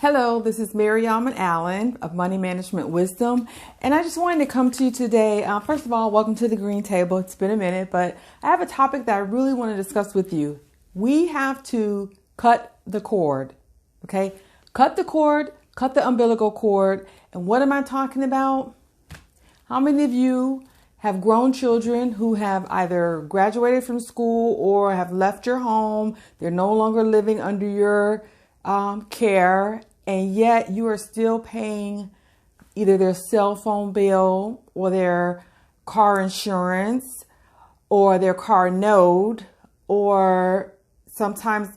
Hello, this is Miriam and Allen of Money Management Wisdom, and I just wanted to come to you today. First of all, welcome to the Green Table. It's been a minute, but I have a topic that I really want to discuss with you. We have to cut the cord, okay? Cut the cord, cut the umbilical cord. And what am I talking about? How many of you have grown children who have either graduated from school or have left your home? They're no longer living under your care, and yet you are still paying either their cell phone bill or their car insurance or their car note or sometimes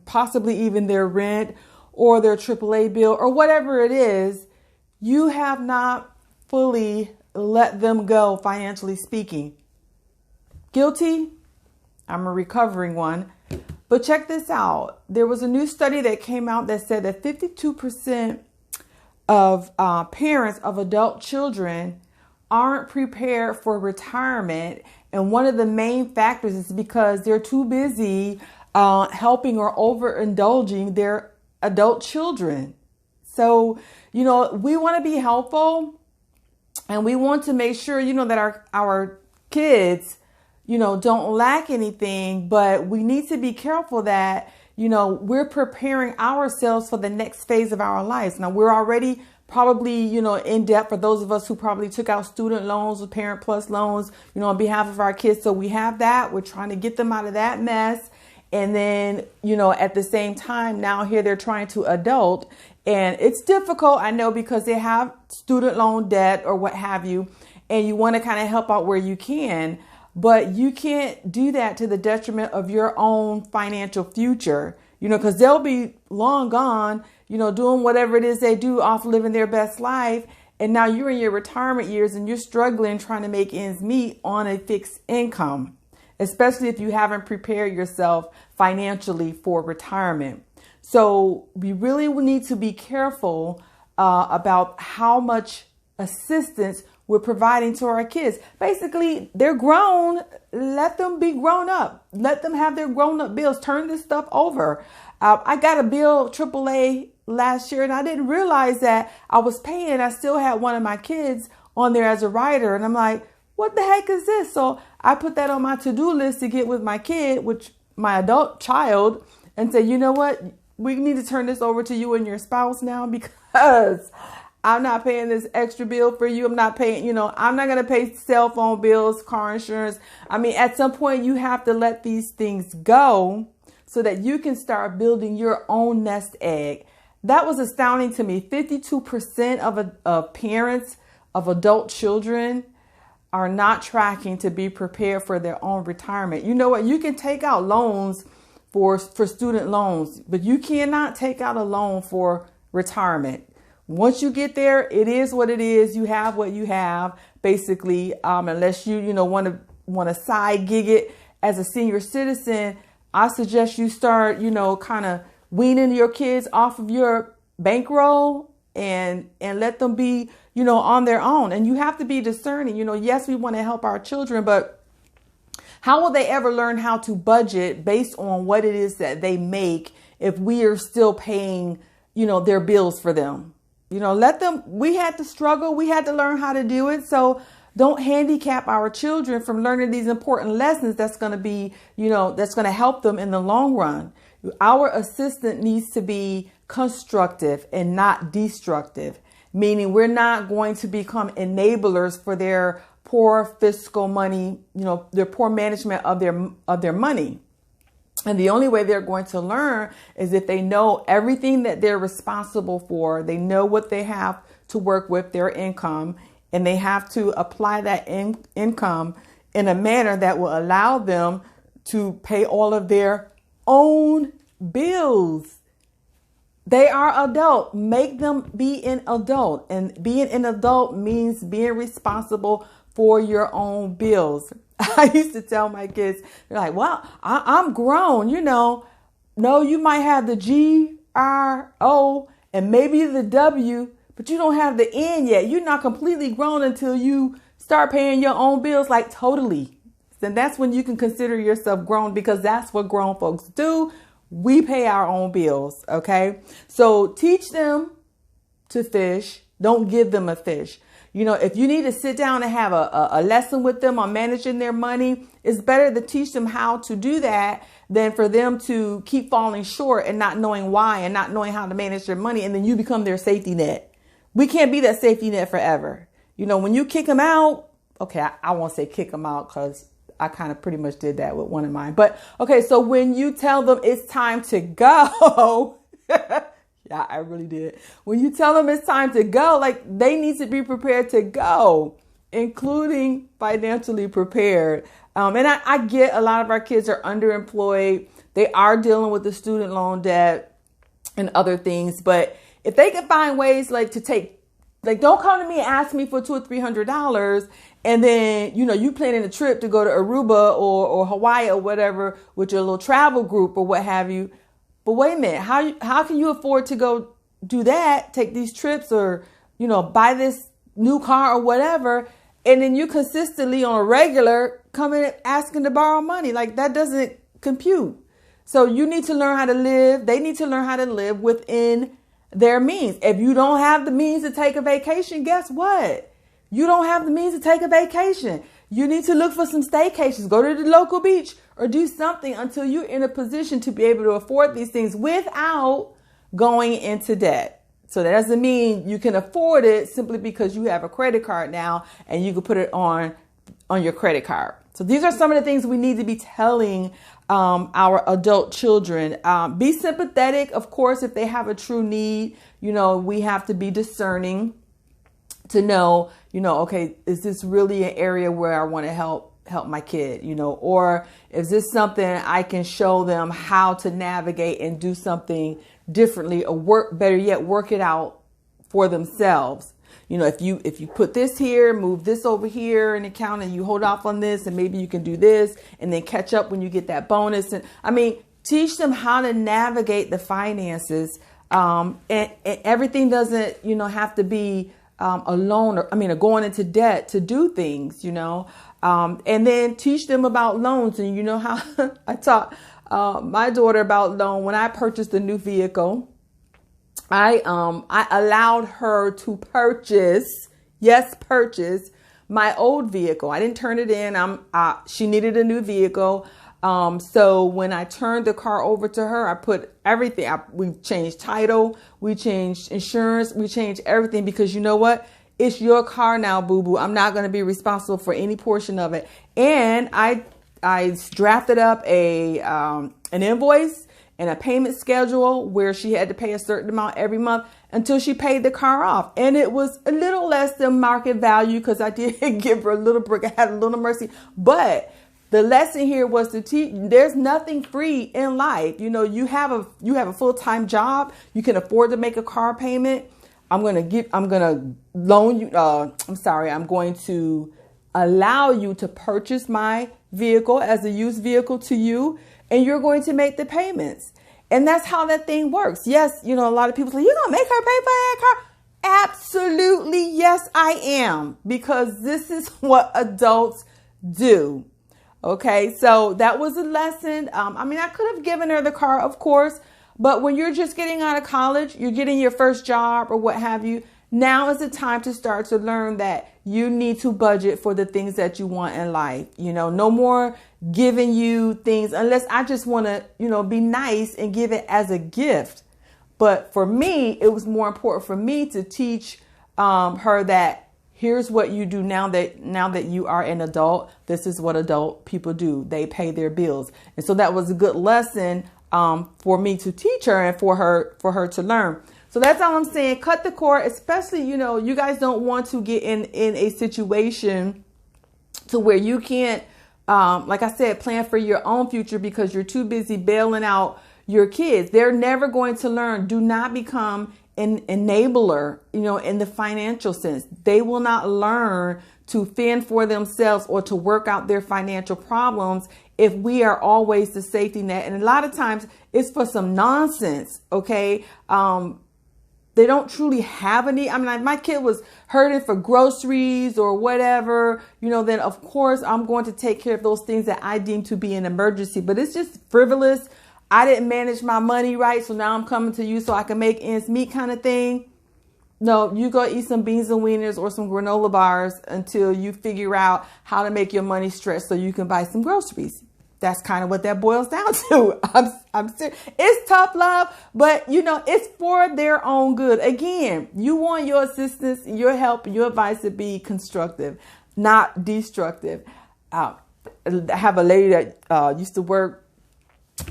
possibly even their rent or their AAA bill or whatever it is. You have not fully let them go, financially speaking. Guilty? I'm a recovering one. But check this out. There was a new study that came out that said that 52% of parents of adult children aren't prepared for retirement. And one of the main factors is because they're too busy helping or overindulging their adult children. So, we want to be helpful and we want to make sure, that our kids don't lack anything, but we need to be careful that, we're preparing ourselves for the next phase of our lives. Now, we're already probably, in debt for those of us who probably took out student loans or Parent Plus loans, on behalf of our kids. So we have that. We're trying to get them out of that mess. And then, at the same time, now here they're trying to adult. And it's difficult, I know, because they have student loan debt or what have you. And you want to kind of help out where you can. But you can't do that to the detriment of your own financial future, because they'll be long gone, doing whatever it is they do, off living their best life. And now you're in your retirement years and you're struggling trying to make ends meet on a fixed income, especially if you haven't prepared yourself financially for retirement. So we really need to be careful about how much assistance we're providing to our kids. Basically, they're grown. Let them be grown up. Let them have their grown up bills. Turn this stuff over. I got a bill, AAA, last year, and I didn't realize that I was paying. I still had one of my kids on there as a rider. And I'm like, what the heck is this? So I put that on my to-do list to get with my kid, which my adult child, and say, you know what? We need to turn this over to you and your spouse now, because I'm not paying this extra bill for you. I'm not paying, I'm not going to pay cell phone bills, car insurance. I mean, at some point you have to let these things go so that you can start building your own nest egg. That was astounding to me. 52% of parents of adult children are not tracking to be prepared for their own retirement. You know what? You can take out loans for student loans, but you cannot take out a loan for retirement. Once you get there, it is what it is. You have what you have, basically, unless you want to side gig it as a senior citizen. I suggest you start, kind of weaning your kids off of your bankroll and let them be, on their own. And you have to be discerning. Yes, we want to help our children, but how will they ever learn how to budget based on what it is that they make if we are still paying, their bills for them? Let them, we had to struggle. We had to learn how to do it. So don't handicap our children from learning these important lessons. That's going to be, that's going to help them in the long run. Our assistance needs to be constructive and not destructive, meaning we're not going to become enablers for their poor fiscal money, their poor management of their money. And the only way they're going to learn is if they know everything that they're responsible for. They know what they have to work with, their income, and they have to apply that income in a manner that will allow them to pay all of their own bills. They are adult. Make them be an adult. And being an adult means being responsible for your own bills. I used to tell my kids, they're like, well, I'm grown, No, you might have the GRO and maybe the W, but you don't have the N yet. You're not completely grown until you start paying your own bills, totally. Then that's when you can consider yourself grown, because that's what grown folks do. We pay our own bills. Okay. So teach them to fish. Don't give them a fish. If you need to sit down and have a lesson with them on managing their money, it's better to teach them how to do that than for them to keep falling short and not knowing why and not knowing how to manage their money. And then you become their safety net. We can't be that safety net forever. When you kick them out, okay, I won't say kick them out because I kind of pretty much did that with one of mine. But okay, so when you tell them it's time to go, yeah, I really did. When you tell them it's time to go, like they need to be prepared to go, including financially prepared. And I get a lot of our kids are underemployed. They are dealing with the student loan debt and other things. But if they can find ways don't come to me and ask me for $200 or $300. And then, you planning a trip to go to Aruba or Hawaii or whatever with your little travel group or what have you. But wait a minute, how can you afford to go do that, take these trips or, buy this new car or whatever, and then you consistently on a regular come in asking to borrow money? Like that doesn't compute. So you need to learn how to live. They need to learn how to live within their means. If you don't have the means to take a vacation, guess what? You don't have the means to take a vacation. You need to look for some staycations, go to the local beach or do something until you're in a position to be able to afford these things without going into debt. So that doesn't mean you can afford it simply because you have a credit card now and you can put it on your credit card. So these are some of the things we need to be telling our adult children. Be sympathetic, of course, if they have a true need. We have to be discerning to know, okay, is this really an area where I want to help my kid, or is this something I can show them how to navigate and do something differently or better yet, work it out for themselves. If you put this here, move this over here in account and you hold off on this and maybe you can do this and then catch up when you get that bonus. And teach them how to navigate the finances. And everything doesn't, have to be a loan or going into debt to do things, and then teach them about loans. And how I taught my daughter about loan when I purchased a new vehicle. I allowed her to purchase my old vehicle. I didn't turn it in. She needed a new vehicle. So when I turned the car over to her, I put everything. We changed title, we changed insurance, we changed everything because you know what? It's your car now, boo-boo. I'm not going to be responsible for any portion of it. And I drafted up an invoice and a payment schedule where she had to pay a certain amount every month until she paid the car off. And it was a little less than market value because I did give her a little break. I had a little mercy. But the lesson here was to teach there's nothing free in life. You have a full-time job. You can afford to make a car payment. I'm going to loan you. I'm going to allow you to purchase my vehicle as a used vehicle to you. And you're going to make the payments. And that's how that thing works. Yes, a lot of people say, you're going to make her pay for that car? Absolutely, yes, I am. Because this is what adults do. Okay, so that was a lesson. I could have given her the car, of course. But when you're just getting out of college, you're getting your first job or what have you, now is the time to start to learn that you need to budget for the things that you want in life. No more giving you things unless I just want to, be nice and give it as a gift. But for me, it was more important for me to teach her that here's what you do now that you are an adult. This is what adult people do. They pay their bills. And so that was a good lesson for me to teach her and for her to learn. So that's all I'm saying. Cut the cord, especially, you guys don't want to get in a situation to where you can't, like I said, plan for your own future because you're too busy bailing out your kids. They're never going to learn. Do not become an enabler, in the financial sense. They will not learn to fend for themselves or to work out their financial problems if we are always the safety net. And a lot of times it's for some nonsense. Okay. They don't truly have any. My kid was hurting for groceries or whatever, then of course I'm going to take care of those things that I deem to be an emergency, but it's just frivolous. I didn't manage my money right, so now I'm coming to you so I can make ends meet kind of thing. No, you go eat some beans and wieners or some granola bars until you figure out how to make your money stretch so you can buy some groceries. That's kind of what that boils down to. I'm serious. It's tough love, but it's for their own good. Again, you want your assistance, your help, your advice to be constructive, not destructive. I have a lady that used to work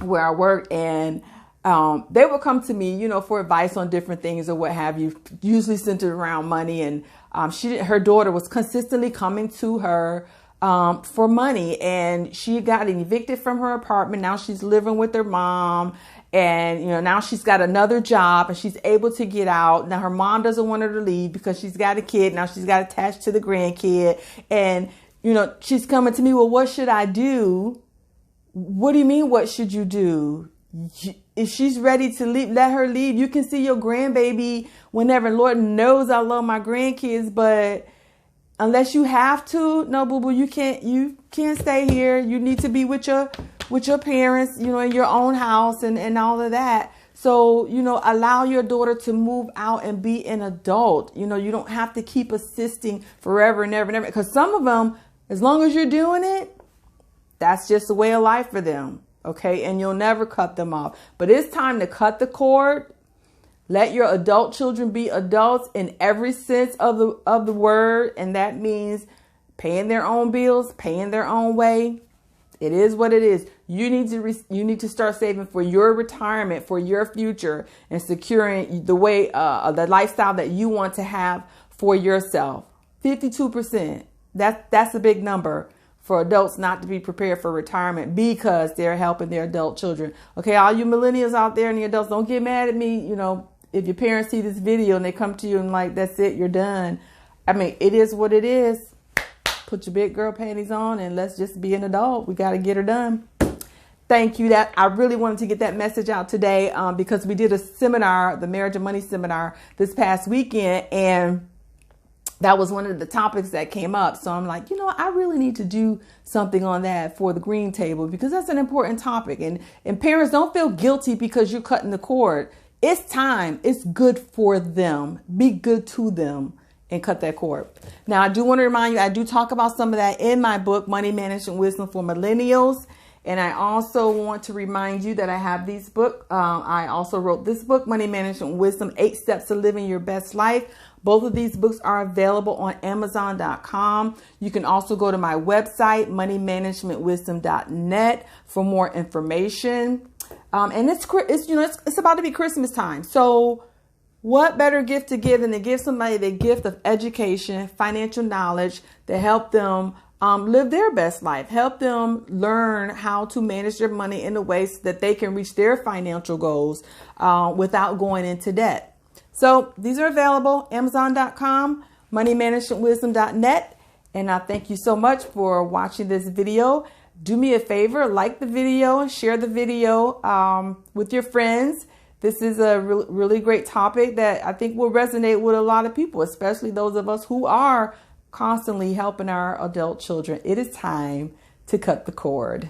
where I work, and they would come to me, for advice on different things or what have you, usually centered around money. And her daughter was consistently coming to her for money, and she got evicted from her apartment. Now she's living with her mom, and now she's got another job and she's able to get out. Now her mom doesn't want her to leave because she's got a kid. Now she's got attached to the grandkid, and she's coming to me. Well, what should I do? What do you mean? What should you do? If she's ready to leave, let her leave. You can see your grandbaby whenever. Lord knows I love my grandkids, but unless you have to, no, boo boo, you can't stay here. You need to be with your parents, in your own house and all of that. So, allow your daughter to move out and be an adult. You don't have to keep assisting forever and ever and ever. Because some of them, as long as you're doing it, that's just the way of life for them. Okay. And you'll never cut them off. But it's time to cut the cord. Let your adult children be adults in every sense of the word. And that means paying their own bills, paying their own way. It is what it is. You need to start saving for your retirement, for your future, and securing the way, the lifestyle that you want to have for yourself. 52%. That's a big number for adults not to be prepared for retirement because they're helping their adult children. Okay, all you millennials out there and the adults, don't get mad at me. If your parents see this video and they come to you and like, that's it, you're done. I mean, it is what it is. Put your big girl panties on and let's just be an adult. We got to get her done. Thank you. I really wanted to get that message out today because we did a seminar, the Marriage and Money seminar this past weekend, and that was one of the topics that came up. So I'm like, I really need to do something on that for the green table because that's an important topic. And parents, don't feel guilty because you're cutting the cord. It's time. It's good for them. Be good to them and cut that cord. Now, I do want to remind you, I do talk about some of that in my book, Money Management Wisdom for Millennials. And I also want to remind you that I have these books. I also wrote this book, Money Management Wisdom, 8 Steps to Living Your Best Life. Both of these books are available on Amazon.com. You can also go to my website, moneymanagementwisdom.net, for more information. And it's about to be Christmas time. So what better gift to give than to give somebody the gift of education, financial knowledge to help them live their best life, help them learn how to manage their money in a way so that they can reach their financial goals without going into debt. So these are available, Amazon.com, moneymanagementwisdom.net. And I thank you so much for watching this video. Do me a favor, like the video and share the video with your friends. This is a really great topic that I think will resonate with a lot of people, especially those of us who are constantly helping our adult children. It is time to cut the cord.